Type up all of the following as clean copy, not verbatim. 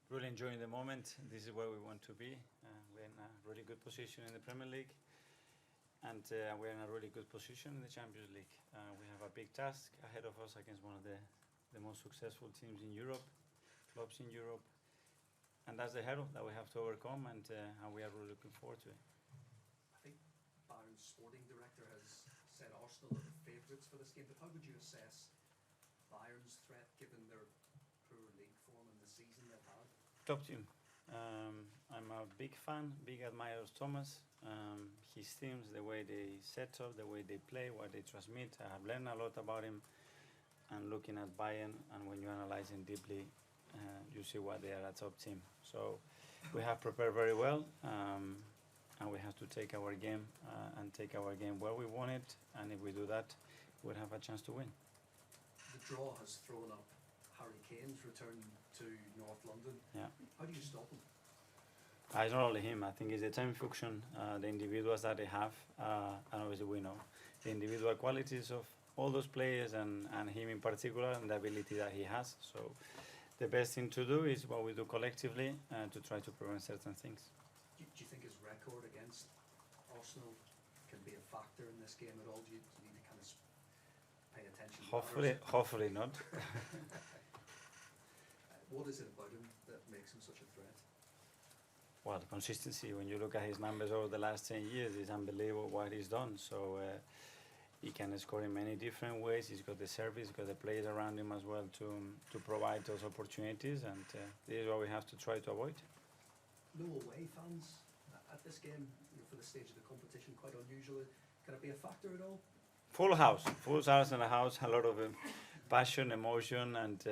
Really enjoying the moment. This is where we want to be. We're in a really good position in the Premier League, and we're in a really good position in the Champions League. We have a big task ahead of us against one of the most successful teams in Europe, clubs in Europe, and that's the hurdle that we have to overcome, and we are really looking forward to it. I think Bayern's sporting director has said Arsenal are the favourites for this game, but how would you assess Bayern's threat given their poor league form and the season they've had? Top team. I'm a big fan, big admirer of Thomas. His teams, the way they set up, the way they play, what they transmit. I have learned a lot about him. And looking at Bayern, and when you analyze him deeply, you see why they are a top team. So we have prepared very well, and we have to take our game and take our game where we want it. And if we do that, we'll have a chance to win. The draw has thrown up Harry Kane's return to North London. Yeah. How do you stop him? It's not only him. I think it's the time function, the individuals that they have, and obviously we know the individual qualities of all those players and him in particular, and the ability that he has. So the best thing to do is what we do collectively to try to prevent certain things. Do you think his record against Arsenal can be a factor in this game at all? Do you need to kind of pay attention to Hopefully not. What is it about him that makes him such a threat? Well, consistency. When you look at his numbers over the last 10 years, it's unbelievable what he's done. So he can score in many different ways. He's got the service, he's got the players around him as well to provide those opportunities, and this is what we have to try to avoid. No away fans at this game, for the stage of the competition, quite unusual. Can it be a factor at all? Full house in the house, a lot of passion, emotion, and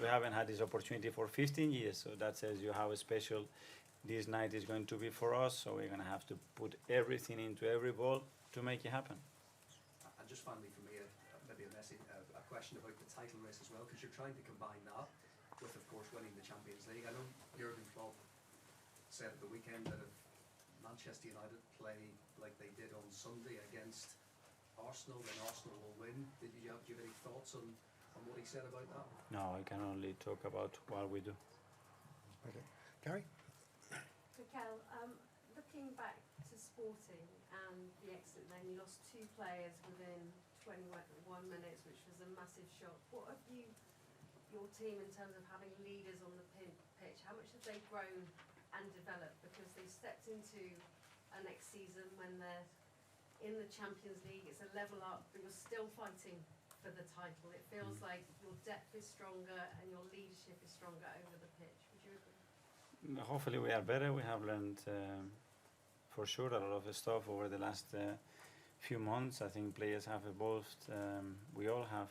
we haven't had this opportunity for 15 years, so that says you how special this night is going to be for us. So we're going to have to put everything into every ball to make it happen. And just finally for me, maybe a question about the title race as well, because you're trying to combine that with, of course, winning the Champions League. I know Jurgen Klopp said at the weekend that if Manchester United play like they did on Sunday against Arsenal, then Arsenal will win. Do you have any thoughts on what he said about that? No, I can only talk about what we do. Okay. Gary? Mikel, looking back to Sporting and the exit, then you lost 2 players within 21 minutes, which was a massive shock. What have your team, in terms of having leaders on the pitch, how much have they grown and developed? Because they stepped into a next season when they're in the Champions League, it's a level up, but you're still fighting for the title. It feels like your depth is stronger and your leadership is stronger over the pitch. Would you agree? Hopefully we are better. We have learned for sure a lot of stuff over the last few months. I think players have evolved. We all have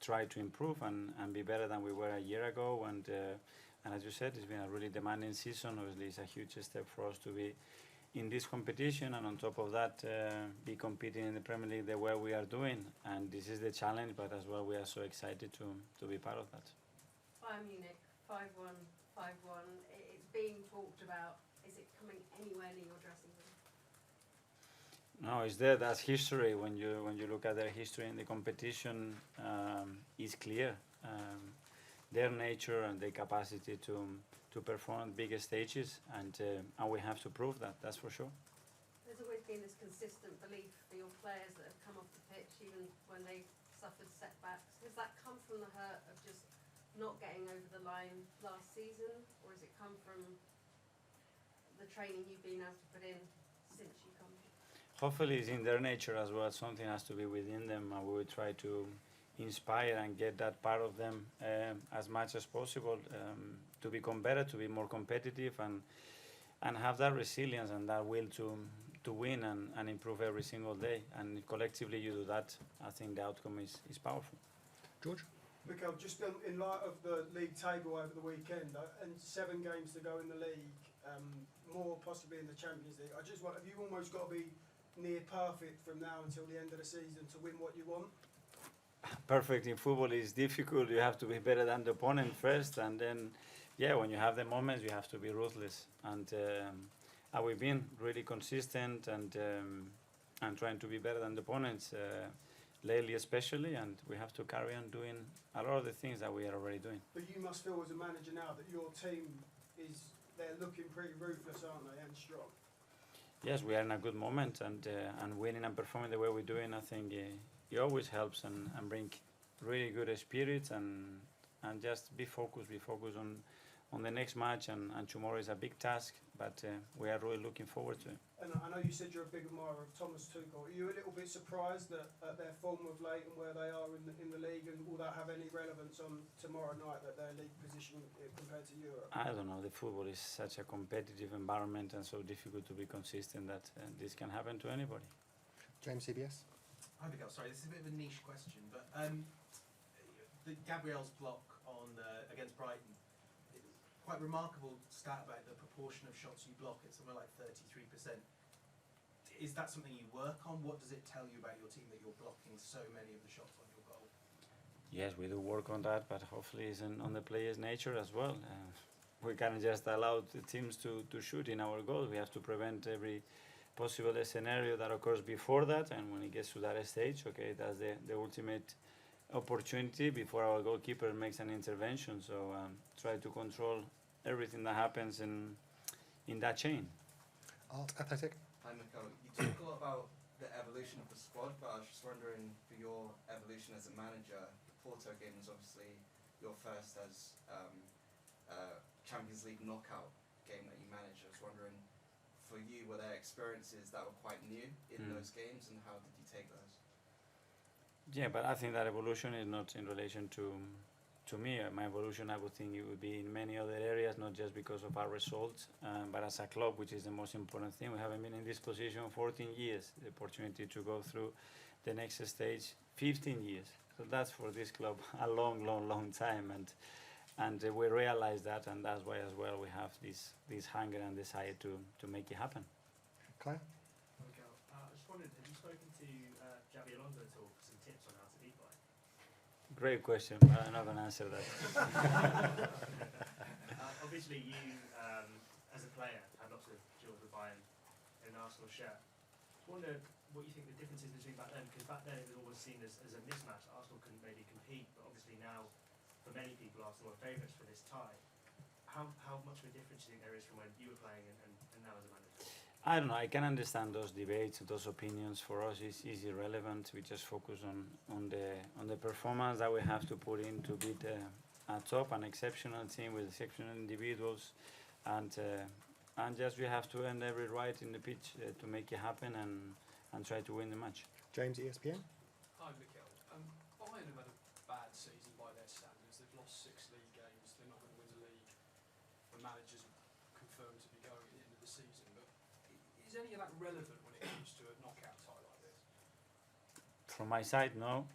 tried to improve and be better than we were a year ago. And as you said, it's been a really demanding season. Obviously, it's a huge step for us to be in this competition, and on top of that, be competing in the Premier League the way we are doing. And this is the challenge, but as well, we are so excited to be part of that. Bayern Munich, 5-1, 5-1. It's being talked about. Is it coming anywhere near your dressing room? No, it's there. That's history. When you look at their history in the competition, it's clear. Their nature and their capacity to perform on bigger stages, and we have to prove that. That's for sure. There's always been this consistent belief for your players that have come off the pitch, even when they've suffered setbacks. Does that come from the hurt of just not getting over the line last season, or has it come from the training you've been able to put in since you come here? Hopefully it's in their nature as well. Something has to be within them, and we will try to inspire and get that part of them as much as possible to become better, to be more competitive, and have that resilience and that will to win and improve every single day. And if collectively you do that, I think the outcome is powerful. George? Mikel, just in light of the league table over the weekend and 7 games to go in the league, more possibly in the Champions League, I just wonder, have you almost got to be near perfect from now until the end of the season to win what you want? Perfect in football is difficult. You have to be better than the opponent first, and then, yeah, when you have the moments, you have to be ruthless. And we've been really consistent and trying to be better than the opponents. lately especially, and we have to carry on doing a lot of the things that we are already doing. But you must feel as a manager now that your team they're looking pretty ruthless, aren't they, and strong? Yes, we are in a good moment, and winning and performing the way we're doing, I think it always helps and bring really good spirits and just be focused. Be focused on the next match, and tomorrow is a big task, but we are really looking forward to it. And I know you said you're a big admirer of Thomas Tuchel. Are you a little bit surprised at their form of late and where they are in the league, and will that have any relevance on tomorrow night, that their league position compared to Europe? I don't know. The football is such a competitive environment and so difficult to be consistent that this can happen to anybody. James, CBS. Hi, Mikel. Sorry, this is a bit of a niche question, but the Gabriel's block on against Brighton, quite remarkable stat about the proportion of shots you block. It's somewhere like 33%. Is that something you work on? What does it tell you about your team that you're blocking so many of the shots on your goal? Yes, we do work on that, but hopefully it's on the player's nature as well. We can't just allow the teams to shoot in our goal. We have to prevent every possible scenario that occurs before that, and when it gets to that stage, okay, that's the ultimate opportunity before our goalkeeper makes an intervention. So try to control everything that happens in that chain. Art Athletic. Hi, Mikel. You talk a lot about the evolution of the squad, but I was just wondering, for your evolution as a manager, the Porto game was obviously your first as Champions League knockout game that you managed. I was wondering, for you, were there experiences that were quite new in those games, and how did you take those? Yeah, but I think that evolution is not in relation to me. My evolution, I would think it would be in many other areas, not just because of our results, but as a club, which is the most important thing. We haven't been in this position 14 years, the opportunity to go through the next stage 15 years. So that's for this club a long, long, long time, and we realize that, and that's why as well we have this hunger and desire to make it happen. Claire. Mikel, I just wondered, have you spoken to Xabi Alonso at all for some tips on how to beat Bayern? Great question, but I'm not going to answer that. Obviously, you, as a player, had lots of duels with Bayern in an Arsenal shirt. I wonder what you think the difference is between back then, because back then it was always seen as a mismatch. Arsenal couldn't maybe compete, but obviously now, for many people, Arsenal are favourites for this tie. How much of a difference do you think there is from when you were playing and now as a manager? I don't know. I can understand those debates, those opinions. For us, it's irrelevant. We just focus on the performance that we have to put in to beat a top, an exceptional team with exceptional individuals, and just we have to earn every right in the pitch to make it happen and try to win the match. James, ESPN. Hi, Mikel. Bayern have had a bad season by their standards. They've lost 6 league games. They're not going to win the league. The manager's confirmed to be going at the end of the season. But is any of that relevant when it comes to a knockout tie like this? From my side, no.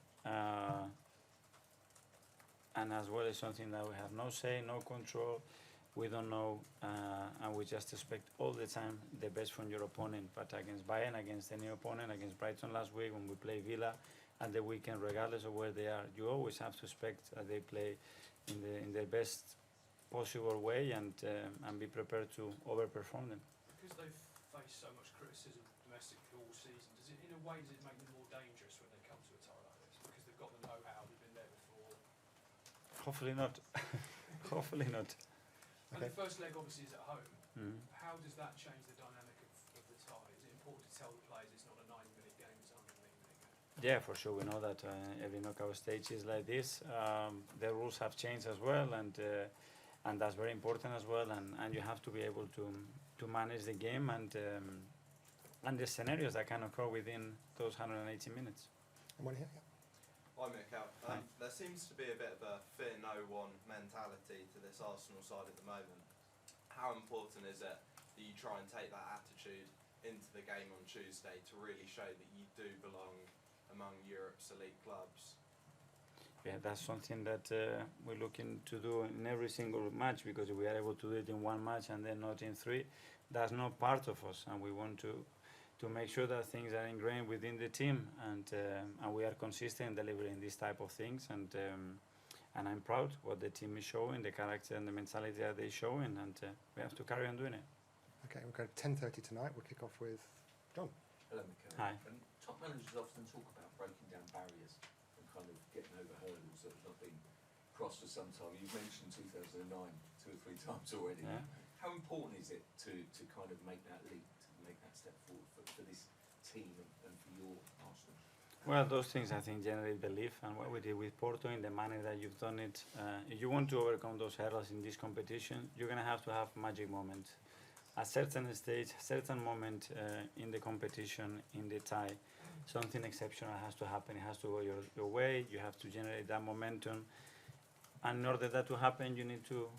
And as well, it's something that we have no say, no control. We don't know, and we just expect all the time the best from your opponent. But against Bayern, against any opponent, against Brighton last week, when we play Villa at the weekend, regardless of where they are, you always have to expect that they play in the best possible way and be prepared to overperform them. Because they've faced so much criticism domestically all season, does it make them more dangerous when they come to a tie like this? Because they've got the know-how, they've been there before. Hopefully not. Hopefully not. And Okay. the first leg obviously is at home. Mm. How does that change the dynamic of the tie? Is it important to tell the players it's not a 90-minute game, it's a 180-minute game? Yeah, for sure. We know that every knockout stage is like this. The rules have changed as well, and that's very important as well. And you have to be able to manage the game and the scenarios that can occur within those 180 minutes. And one here. Yeah. Hi, Mikel. Hi. There seems to be a bit of a fear no one mentality to this Arsenal side at the moment. How important is it that you try and take that attitude into the game on Tuesday to really show that you do belong among Europe's elite clubs? Yeah, that's something that we're looking to do in every single match, because if we are able to do it in one match and then not in 3, that's not part of us, and we want to make sure that things are ingrained within the team, and we are consistent in delivering these type of things, and I'm proud what the team is showing, the character and the mentality that they're showing, and we have to carry on doing it. Okay, we'll go to 10:30 tonight. We'll kick off with John. Hello, Mikel. Hi. top managers often talk about breaking down barriers and kind of getting over hurdles that have not been crossed for some time. You've mentioned 2009 2 or 3 times already. Yeah. How important is it to kind of make that leap, to make that step forward for this team and for your Arsenal? Well, those things I think generate belief, and what we did with Porto in the manner that you've done it. If you want to overcome those hurdles in this competition, you're gonna have to have magic moment. A certain stage, a certain moment in the competition, in the tie, something exceptional has to happen. It has to go your way. You have to generate that momentum, and in order that to happen, you need to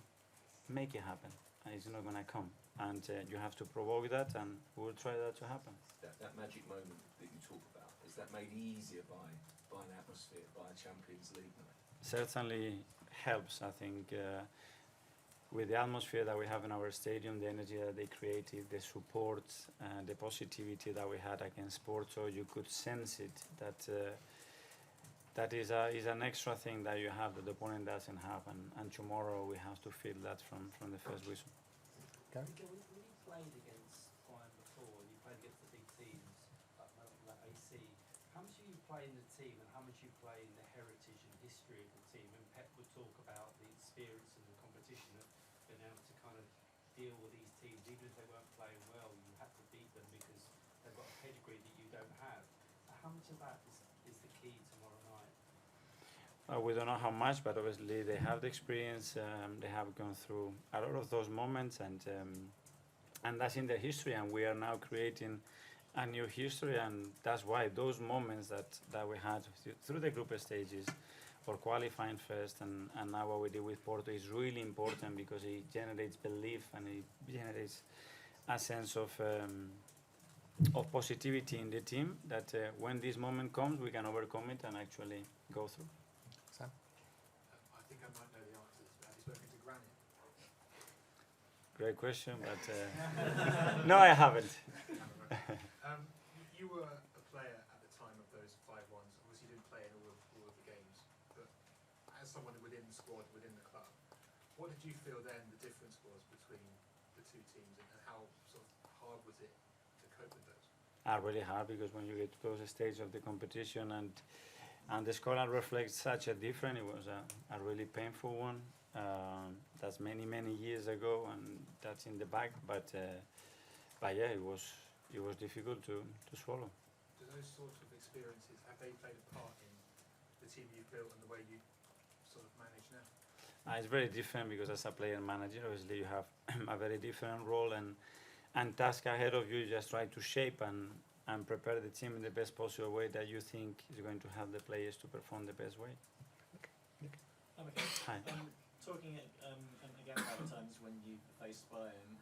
make it happen. And it's not gonna come, and you have to provoke that, and we'll try that to happen. That magic moment that you talk about, is that made easier by an atmosphere, by a Champions League night? Certainly helps, I think, with the atmosphere that we have in our stadium, the energy that they created, the support, the positivity that we had against Porto. You could sense it, that that is an extra thing that you have that the opponent doesn't have, and tomorrow we have to feel that from the first whistle. Gary? When you played against Bayern before, and you played against the big teams like AC, how much do you play in the team and how much you play in the heritage and history of the team? And Pep would talk about the experience and the competition of being able to kind of deal with these teams, even if they weren't playing well, you had to beat them because they've got a pedigree that you don't have. How much of that is the key tomorrow night? We don't know how much, but obviously they have the experience. They have gone through a lot of those moments, and that's in their history. And we are now creating a new history, and that's why those moments that we had through the group stages, or qualifying first, and now what we did with Porto is really important because it generates belief and it generates a sense of positivity in the team. That when this moment comes, we can overcome it and actually go through. Sam? I think I might know the answers, but have you spoken to Granit? Great question, but no, I haven't. You were a player at the time of those 5-1s. Obviously, you didn't play in all of the games, but as someone within the squad, within the club, what did you feel then the difference was between the two teams, and how sort of hard was it to cope with those? Really hard, because when you get to those stages of the competition and the scoreline reflects such a difference, it was a really painful one. That's many years ago, and that's in the back. But yeah, it was difficult to swallow. Do those sorts of experiences, have they played a part in the team you've built and the way you sort of manage now? It's very different because as a player manager, obviously you have a very different role and task ahead of you. You just try to shape and prepare the team in the best possible way that you think is going to help the players to perform the best way. Okay. Hi. Talking again about times when you faced Bayern,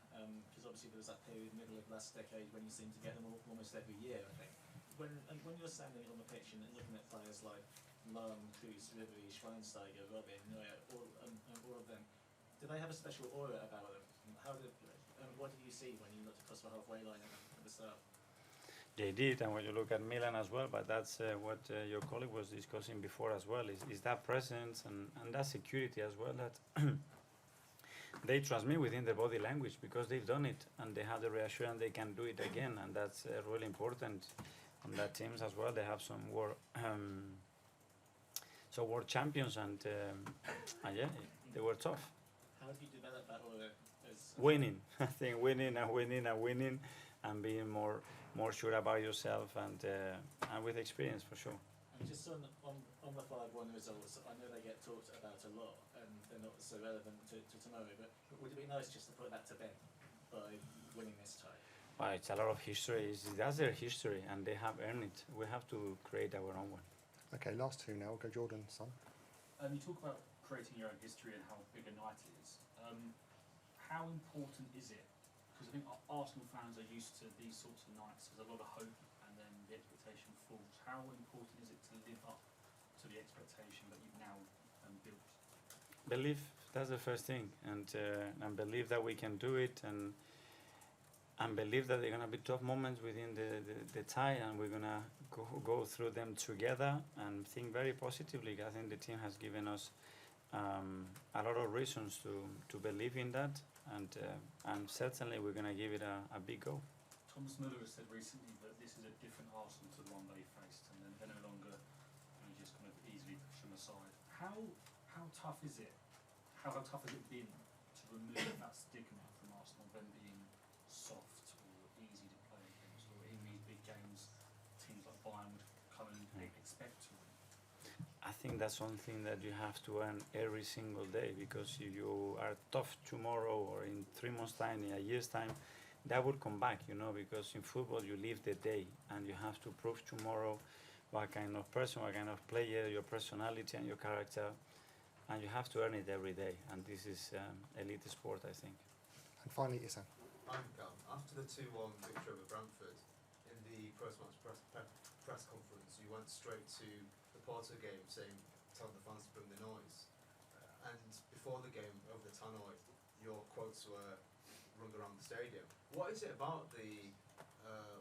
because obviously there was that period middle of last decade when you seemed to get them almost every year, I think. When you're standing on the pitch and looking at players like Lahm, Kroos, Ribery, Schweinsteiger, Robin, Neuer, all of them, do they have a special aura about them? What did you see when you looked across the halfway line at the start? They did, and when you look at Milan as well, but that's what your colleague was discussing before as well, is that presence and that security as well, that they transmit within their body language because they've done it and they have the reassurance they can do it again, and that's really important. On that teams as well, they have some world champions, and yeah, they were tough. How do you develop that aura? Winning, I think winning and being more sure about yourself and with experience for sure. And just on the 5-1 results, I know they get talked about a lot and they're not so relevant to tomorrow, but would it be nice just to put that to bed by winning this tie? Well, it's a lot of history. That's their history and they have earned it. We have to create our own one. Okay, last two now. We'll go Jordan, son. You talk about creating your own history and how big a night it is. How important is it? Because I think Arsenal fans are used to these sorts of nights. There's a lot of hope, and then the expectation falls. How important is it to live up to the expectation that you've now built? Believe, that's the first thing, and believe that we can do it, and believe that there are going to be tough moments within the tie, and we're going to go through them together and think very positively. I think the team has given us a lot of reasons to believe in that, and certainly we're going to give it a big go. Thomas Müller has said recently that this is a different Arsenal to the one they faced, and then they're no longer just kind of easily push them aside. How tough is it? How tough has it been to remove that stigma from Arsenal, them being soft or easy to play against, or in these big games, teams like Bayern would come and expect to win? I think that's something that you have to earn every single day, because if you are tough tomorrow or in 3 months' time, in a year's time, that will come back, because in football you live the day and you have to prove tomorrow what kind of person, what kind of player, your personality and your character, and you have to earn it every day, and this is elite sport, I think. And finally, Issa. After the 2-1 victory over Brentford, in the post-match press conference, you went straight to the Porto game telling the fans to bring the noise. And before the game, over the tannoy, your quotes were rung around the stadium. What is it about the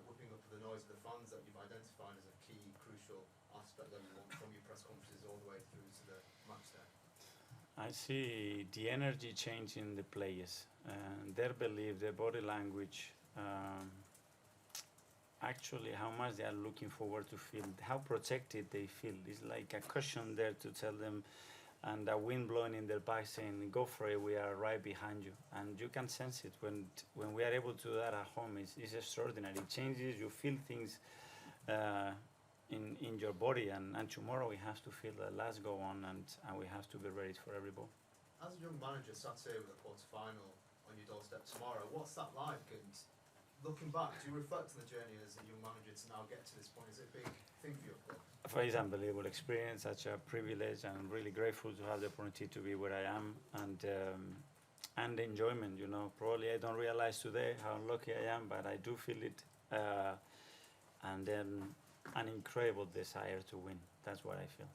whipping up of the noise of the fans that you've identified as a key, crucial aspect that you want from your press conferences all the way through to the match day? I see the energy change in the players, their belief, their body language, actually how much they are looking forward to feel, how protected they feel. It's like a cushion there to tell them, and a wind blowing in their back saying, go for it, we are right behind you. And you can sense it when we are able to do that at home. It's extraordinary. It changes, you feel things in your body, and tomorrow we have to feel that let's go on, and we have to be ready for every ball. As a young manager sat here with a quarter-final on your doorstep tomorrow, what's that like? And looking back, do you reflect on the journey as a young manager to now get to this point? Is it a big thing for your club? For it's an unbelievable experience, such a privilege, and I'm really grateful to have the opportunity to be where I am, and the enjoyment. Probably I don't realize today how lucky I am, but I do feel it, and then an incredible desire to win. That's what I feel.